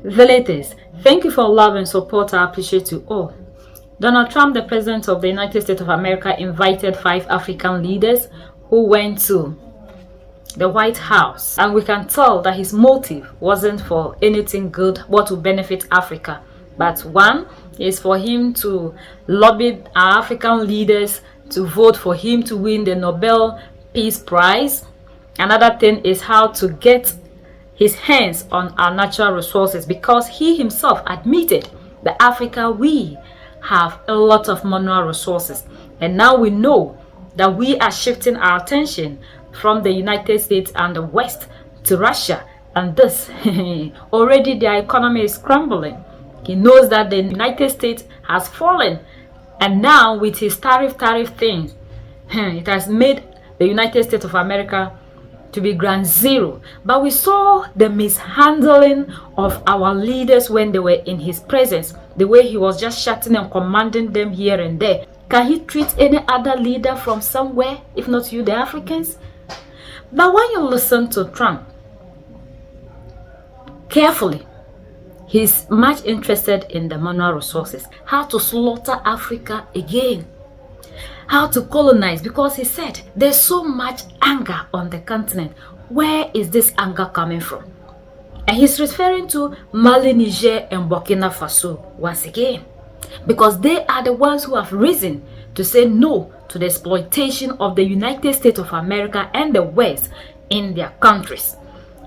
Velites, thank you for love and support. I appreciate you all. Donald Trump, the President of the United States of America, invited 5 African leaders who went to the White House, and we can tell that his motive wasn't for anything good, what will benefit Africa, but one is for him to lobby our African leaders to vote for him to win the Nobel Peace Prize. Another thing is how to get his hands on our natural resources, because he himself admitted that Africa, we have a lot of mineral resources, and now we know that we are shifting our attention from the United States and the West to Russia, and this already their economy is crumbling. He knows that the United States has fallen, and now with his tariff thing, it has made the United States of America to be ground zero. But we saw the mishandling of our leaders when they were in his presence, the way he was just shouting and commanding them here and there. Can he treat any other leader from somewhere, if not you, the Africans? But when you listen to Trump carefully, he's much interested in the mineral resources, how to slaughter Africa again, how to colonize, because he said there's so much anger on the continent. Where is this anger coming from? And he's referring to Mali, Niger, and Burkina Faso once again, because they are the ones who have risen to say no to the exploitation of the United States of America and the West in their countries.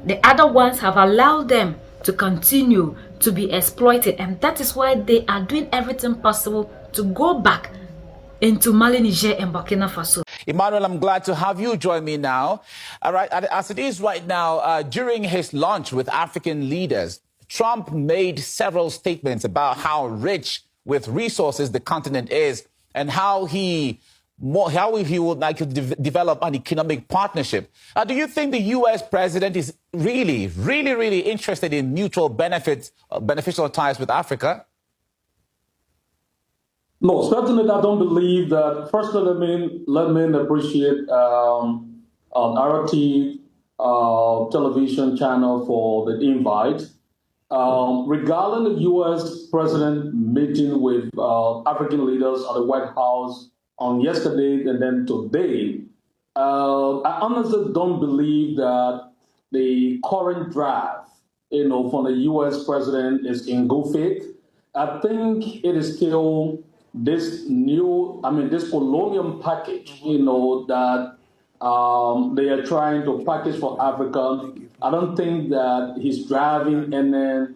The other ones have allowed them to continue to be exploited, and that is why they are doing everything possible to go back into Mali, Niger, and Burkina Faso. Emmanuel, I'm glad to have you join me now. All right, as it is right now, during his lunch with African leaders, Trump made several statements about how rich with resources the continent is, and how he would like to develop an economic partnership. Do you think the U.S. president is really interested in mutual benefits, beneficial ties with Africa? No, certainly I don't believe that. First, let me appreciate RT television channel for the invite. Regarding the U.S. president meeting with African leaders at the White House on yesterday and then today, I honestly don't believe that the current draft, from the U.S. president is in good faith. I think it is still this colonial package, that they are trying to package for Africa. I don't think that he's driving any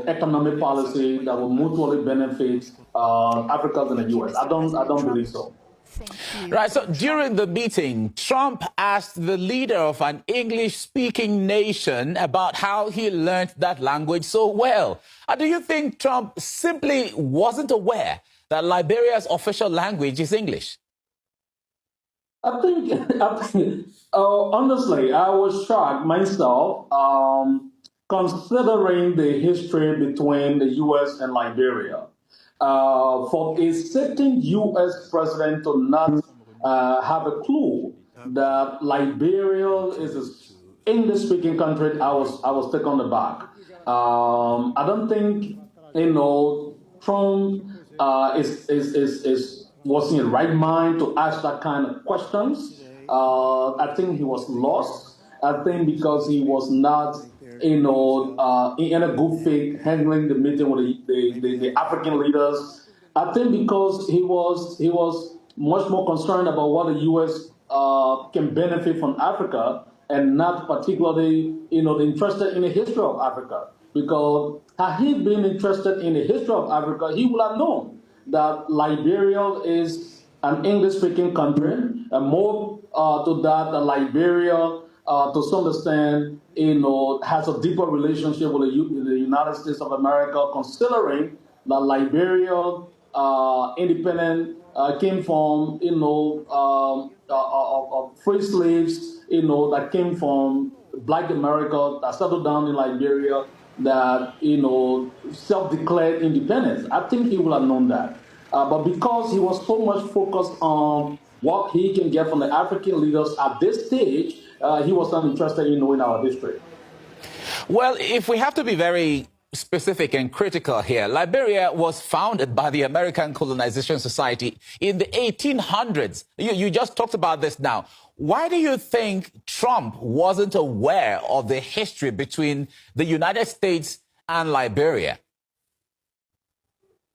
economic policy that will mutually benefit Africans and the U.S. I don't believe so. Right. So during the meeting, Trump asked the leader of an English-speaking nation about how he learned that language so well. Do you think Trump simply wasn't aware that Liberia's official language is English? I think honestly, I was shocked myself, considering the history between the U.S. and Liberia. For a certain U.S. president to not have a clue that Liberia is an English-speaking country, I was taken aback. I don't think Trump was in the right mind to ask that kind of questions. I think he was lost. I think because he was not, in a good faith handling the meeting with the African leaders. I think because he was much more concerned about what the U.S. Can benefit from Africa, and not particularly, interested in the history of Africa. Because had he been interested in the history of Africa, he would have known that Liberia is an English-speaking country, and more to that, Liberia, to some extent, has a deeper relationship with the United States of America, considering that Liberia, independent, came from, free slaves, that came from Black America that settled down in Liberia, that, self-declared independence. I think he would have known that. But because he was so much focused on what he can get from the African leaders at this stage, he was not interested in knowing our history. Well, if we have to be very specific and critical here, Liberia was founded by the American Colonization Society in the 1800s. You just talked about this now. Why do you think Trump wasn't aware of the history between the United States and Liberia?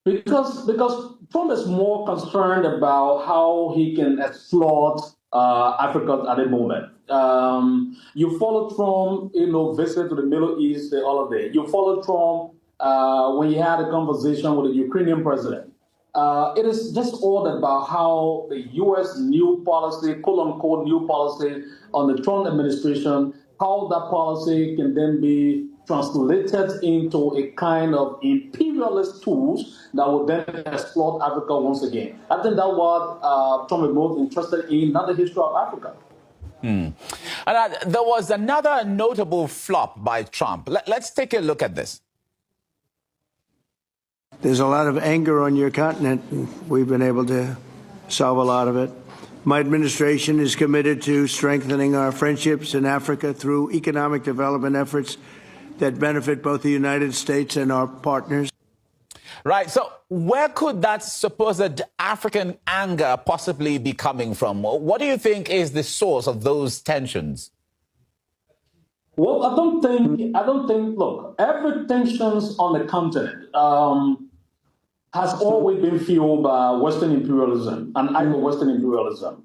Because Trump is more concerned about how he can exploit Africa at the moment. You follow Trump, visit to the Middle East the other day. You follow Trump when he had a conversation with the Ukrainian president. It is just all about how the U.S. new policy, quote unquote, new policy on the Trump administration, how that policy can then be translated into a kind of imperialist tools that will then exploit Africa once again. I think that's what Trump is most interested in, not the history of Africa. And there was another notable flop by Trump. Let's take a look at this. There's a lot of anger on your continent. We've been able to solve a lot of it. My administration is committed to strengthening our friendships in Africa through economic development efforts that benefit both the United States and our partners. Right. So where could that supposed African anger possibly be coming from? What do you think is the source of those tensions? Well, I don't think, look, every tensions on the continent has always been fueled by Western imperialism and Anglo-Western imperialism.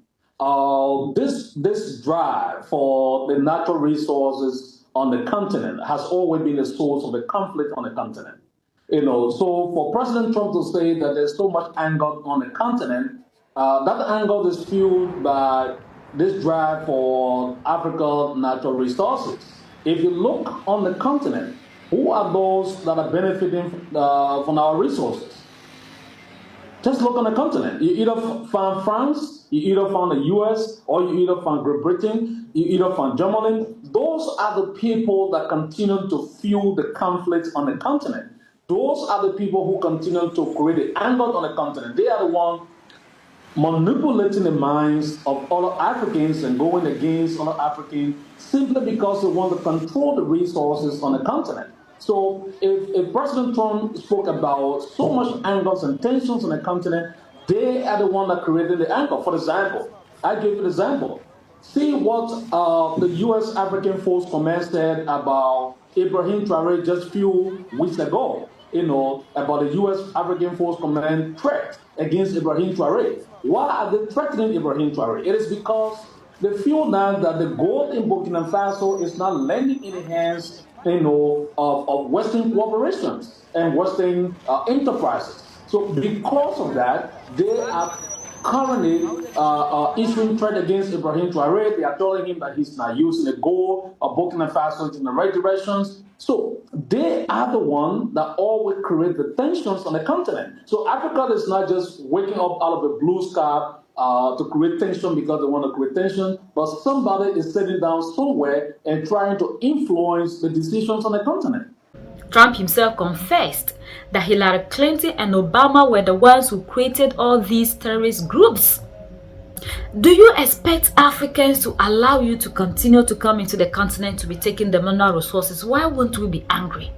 This drive for the natural resources on the continent has always been the source of the conflict on the continent. So for President Trump to say that there's so much anger on the continent, that anger is fueled by this drive for African natural resources. If you look on the continent, who are those that are benefiting from our resources? Just look on the continent. You either find France, you either find the US, or you either find Great Britain, you either find Germany. Those are the people that continue to fuel the conflicts on the continent. Those are the people who continue to create the anger on the continent. They are the ones manipulating the minds of other Africans and going against other Africans simply because they want to control the resources on the continent. So if President Trump spoke about so much angers and tensions on the continent, they are the one that created the anger. For example, I give you an example. See what the U.S. African Force Command said about Ibrahim Traoré just a few weeks ago, about the U.S. African Force Command threat against Ibrahim Traoré. Why are they threatening Ibrahim Traoré? It is because they feel now that the gold in Burkina Faso is not landing in the hands of Western corporations and Western enterprises. So because of that, they are currently issuing threat against Ibrahim Traoré. They are telling him that he's not using the gold of Burkina Faso in the right directions. So they are the one that always create the tensions on the continent. So Africa is not just waking up out of the blue sky to create tension because they want to create tension, but somebody is sitting down somewhere and trying to influence the decisions on the continent. Trump himself confessed that Hillary Clinton and Obama were the ones who created all these terrorist groups. Do you expect Africans to allow you to continue to come into the continent to be taking the mineral resources? Why won't we be angry?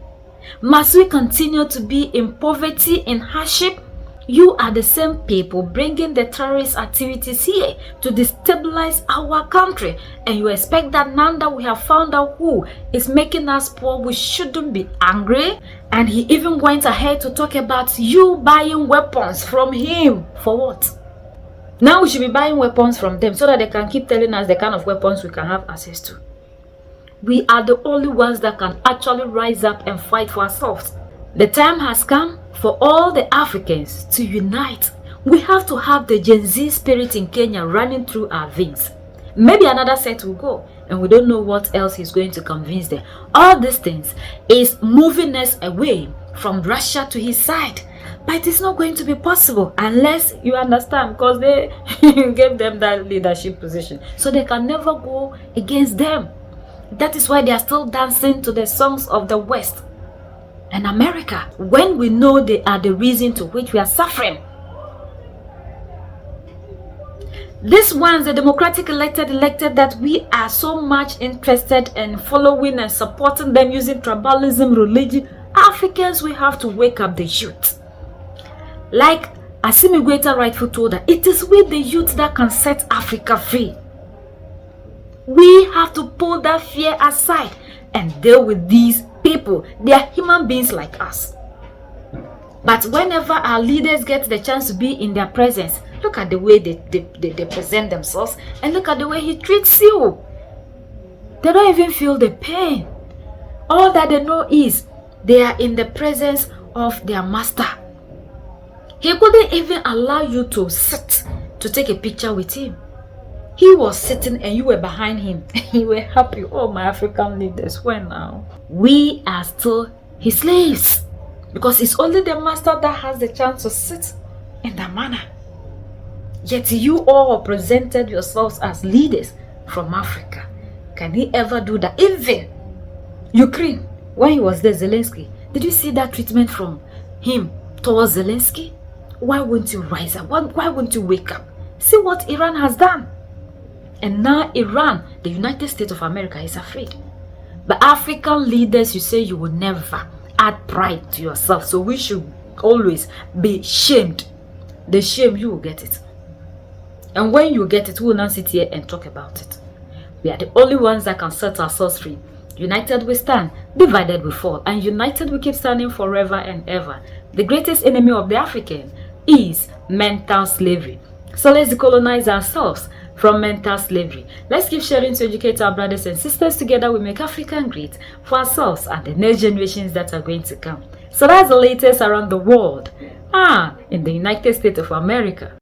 Must we continue to be in poverty, in hardship? You are the same people bringing the terrorist activities here to destabilize our country, and you expect that now that we have found out who is making us poor, we shouldn't be angry? And he even went ahead to talk about you buying weapons from him. For what? Now we should be buying weapons from them so that they can keep telling us the kind of weapons we can have access to. We are the only ones that can actually rise up and fight for ourselves. The time has come for all the Africans to unite. We have to have the Gen Z spirit in Kenya running through our veins. Maybe another set will go, and we don't know what else he's going to convince them. All these things is moving us away from Russia to his side. But it's not going to be possible unless you understand, because they gave them that leadership position. So they can never go against them. That is why they are still dancing to the songs of the West and America, when we know they are the reason to which we are suffering. These ones, the democratic elected that we are so much interested in following and supporting them using tribalism, religion. Africans, we have to wake up the youth. Like Assimi Goita rightfully told her, it is with the youth that can set Africa free. We have to pull that fear aside and deal with these people. They are human beings like us. But whenever our leaders get the chance to be in their presence, look at the way they present themselves and look at the way he treats you. They don't even feel the pain. All that they know is they are in the presence of their master. He couldn't even allow you to sit to take a picture with him. He was sitting and you were behind him. You were happy. Oh, my African leaders, when now? We are still his slaves. Because it's only the master that has the chance to sit in that manner. Yet you all presented yourselves as leaders from Africa. Can he ever do that? Even Ukraine, when he was there, Zelensky, did you see that treatment from him towards Zelensky? Why wouldn't you rise up? Why wouldn't you wake up? See what Iran has done. And now Iran, the United States of America, is afraid. But African leaders, you say you will never add pride to yourself. So we should always be shamed. The shame, you will get it. And when you get it, we will not sit here and talk about it. We are the only ones that can set ourselves free. United we stand, divided we fall. And united we keep standing forever and ever. The greatest enemy of the African is mental slavery. So let's decolonize ourselves from mental slavery. Let's keep sharing to educate our brothers and sisters. Together we make Africa great for ourselves and the next generations that are going to come. So that's the latest around the world. In the United States of America.